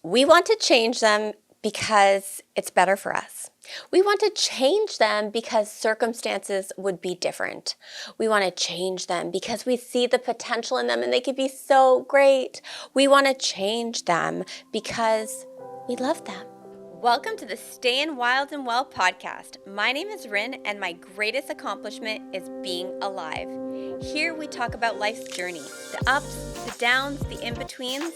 We want to change them because it's better for us. We want to change them because circumstances would be different. We want to change them because we see the potential in them and they could be so great. We want to change them because we love them. Welcome to the Stayin' Wild and Well podcast. My name is Rin, and my greatest accomplishment is being alive. Here we talk about life's journey, the ups, the downs, the in-betweens,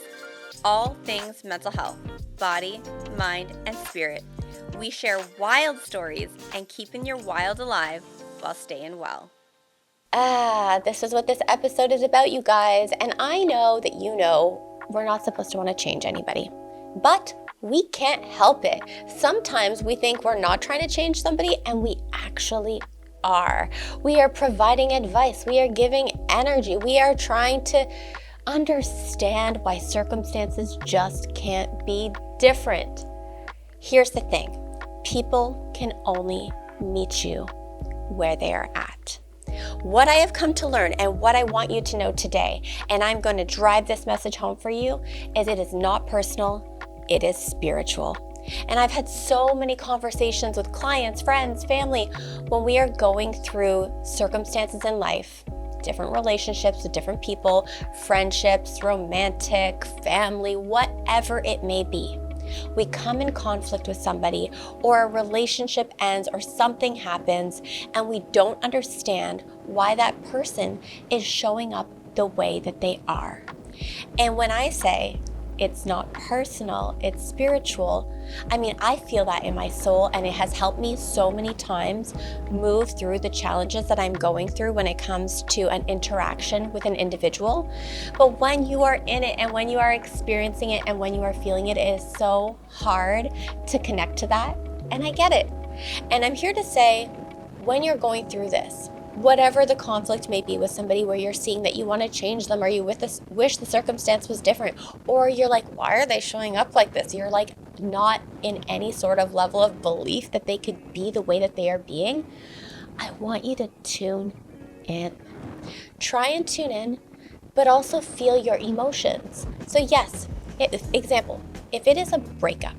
all things mental health, body, mind, and spirit. We share wild stories and keeping your wild alive while staying well. This is what this episode is about, you guys. And I know that you know we're not supposed to want to change anybody, but we can't help it. Sometimes we think we're not trying to change somebody, and we actually are. We are providing advice. We are giving energy. We are trying to understand why circumstances just can't be different. Here's the thing. People can only meet you where they are at. What I have come to learn and what I want you to know today, and I'm going to drive this message home for you, is it is not personal, it is spiritual. And I've had so many conversations with clients, friends, family, when we are going through circumstances in life, different relationships with different people, friendships, romantic, family, whatever it may be. We come in conflict with somebody, or a relationship ends, or something happens, and we don't understand why that person is showing up the way that they are. And when I say it's not personal, it's spiritual, I mean, I feel that in my soul, and it has helped me so many times move through the challenges that I'm going through when it comes to an interaction with an individual. But when you are in it, and when you are experiencing it, and when you are feeling it, it is so hard to connect to that. And I get it. And I'm here to say, when you're going through this, whatever the conflict may be with somebody where you're seeing that you want to change them, or you wish the circumstance was different, or you're like, why are they showing up like this? You're like not in any sort of level of belief that they could be the way that they are being. I want you to tune in. Try and tune in, but also feel your emotions. So yes, example, if it is a breakup,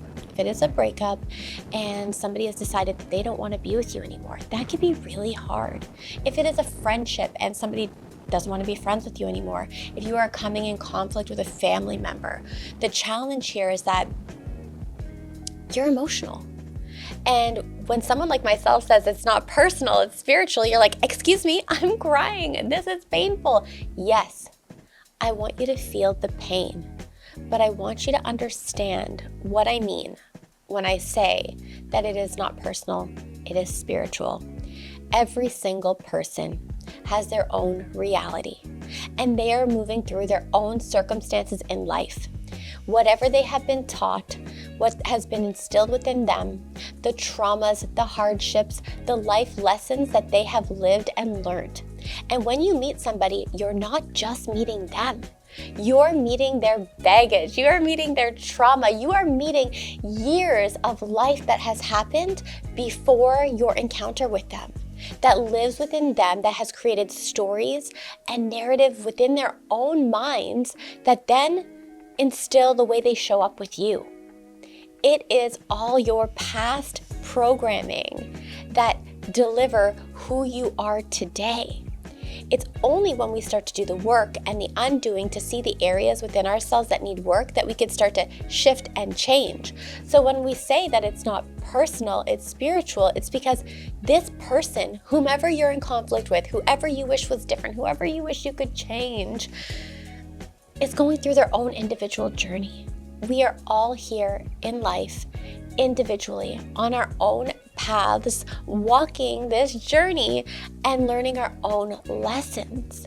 and somebody has decided that they don't want to be with you anymore, that can be really hard. If it is a friendship and somebody doesn't want to be friends with you anymore, if you are coming in conflict with a family member, the challenge here is that you're emotional. And when someone like myself says it's not personal, it's spiritual, you're like, excuse me, I'm crying. This is painful. Yes, I want you to feel the pain. But I want you to understand what I mean when I say that it is not personal, it is spiritual. Every single person has their own reality, and they are moving through their own circumstances in life. Whatever they have been taught, what has been instilled within them, the traumas, the hardships, the life lessons that they have lived and learned. And when you meet somebody, you're not just meeting them. You're meeting their baggage. You are meeting their trauma. You are meeting years of life that has happened before your encounter with them, that lives within them, that has created stories and narrative within their own minds that then instill the way they show up with you. It is all your past programming that deliver who you are today. It's only when we start to do the work and the undoing to see the areas within ourselves that need work that we can start to shift and change. So when we say that it's not personal, it's spiritual, it's because this person, whomever you're in conflict with, whoever you wish was different, whoever you wish you could change, is going through their own individual journey. We are all here in life individually on our own paths, walking this journey and learning our own lessons.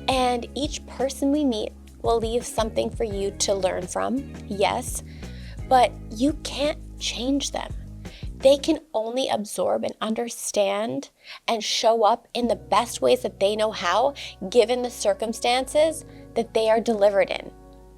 And each person we meet will leave something for you to learn from, yes, but you can't change them. They can only absorb and understand and show up in the best ways that they know how, given the circumstances that they are delivered in.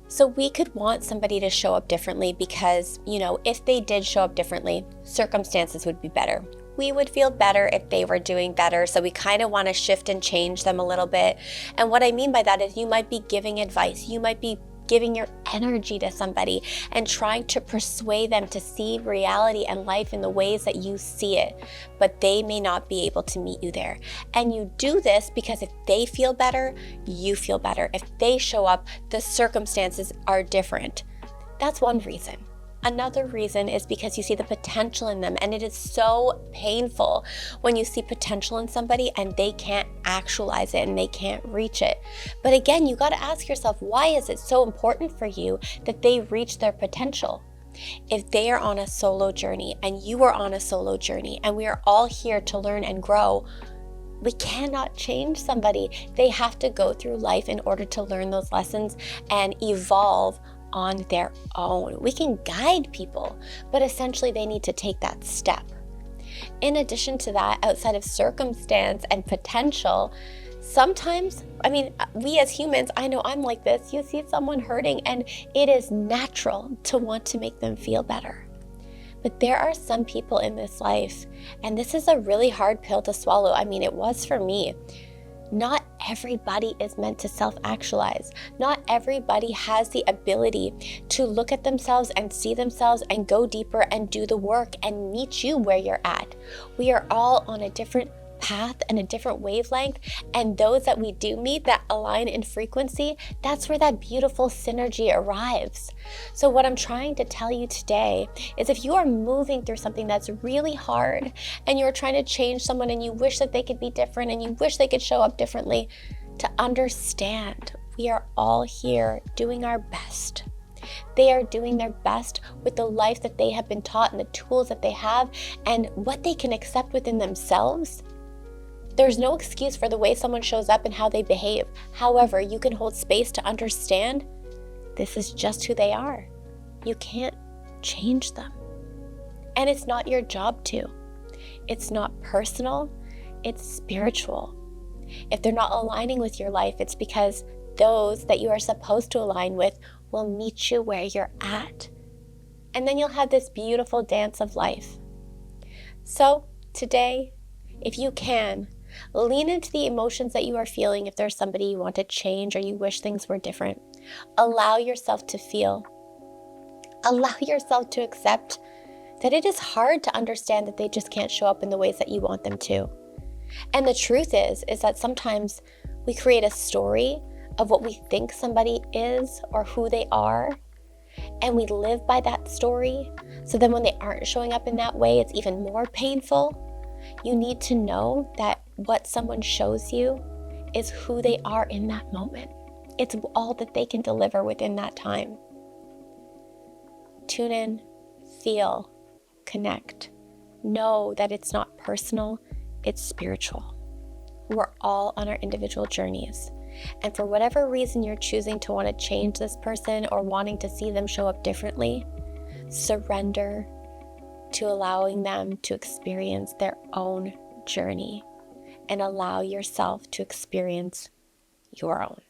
So we could want somebody to show up differently because, if they did show up differently, circumstances would be better. We would feel better if they were doing better. So we kind of want to shift and change them a little bit. And what I mean by that is you might be giving advice. You might be giving your energy to somebody and trying to persuade them to see reality and life in the ways that you see it, but they may not be able to meet you there. And you do this because if they feel better, you feel better. If they show up, the circumstances are different. That's one reason. Another reason is because you see the potential in them, and it is so painful when you see potential in somebody and they can't actualize it and they can't reach it. But again, you got to ask yourself, why is it so important for you that they reach their potential? If they are on a solo journey and you are on a solo journey and we are all here to learn and grow, we cannot change somebody. They have to go through life in order to learn those lessons and evolve on their own. We can guide people, but essentially they need to take that step. In addition to that, outside of circumstance and potential, sometimes, we as humans, I know I'm like this, you see someone hurting and it is natural to want to make them feel better. But there are some people in this life, and this is a really hard pill to swallow. It was for me. Not everybody is meant to self-actualize. Not everybody has the ability to look at themselves and see themselves and go deeper and do the work and meet you where you're at. We are all on a different path and a different wavelength, and those that we do meet that align in frequency, that's where that beautiful synergy arrives. So what I'm trying to tell you today is, if you are moving through something that's really hard and you're trying to change someone and you wish that they could be different and you wish they could show up differently, to understand we are all here doing our best. They are doing their best with the life that they have been taught and the tools that they have and what they can accept within themselves. There's no excuse for the way someone shows up and how they behave. However, you can hold space to understand this is just who they are. You can't change them. And it's not your job to. It's not personal, it's spiritual. If they're not aligning with your life, it's because those that you are supposed to align with will meet you where you're at. And then you'll have this beautiful dance of life. So today, if you can, lean into the emotions that you are feeling. If there's somebody you want to change or you wish things were different, allow yourself to feel. Allow yourself to accept that it is hard to understand that they just can't show up in the ways that you want them to. And the truth is that sometimes we create a story of what we think somebody is or who they are, and we live by that story. So then when they aren't showing up in that way, it's even more painful. You need to know that what someone shows you is who they are in that moment. It's all that they can deliver within that time. Tune in, feel, connect. Know that it's not personal, it's spiritual. We're all on our individual journeys. And for whatever reason you're choosing to want to change this person or wanting to see them show up differently, surrender to allowing them to experience their own journey and allow yourself to experience your own.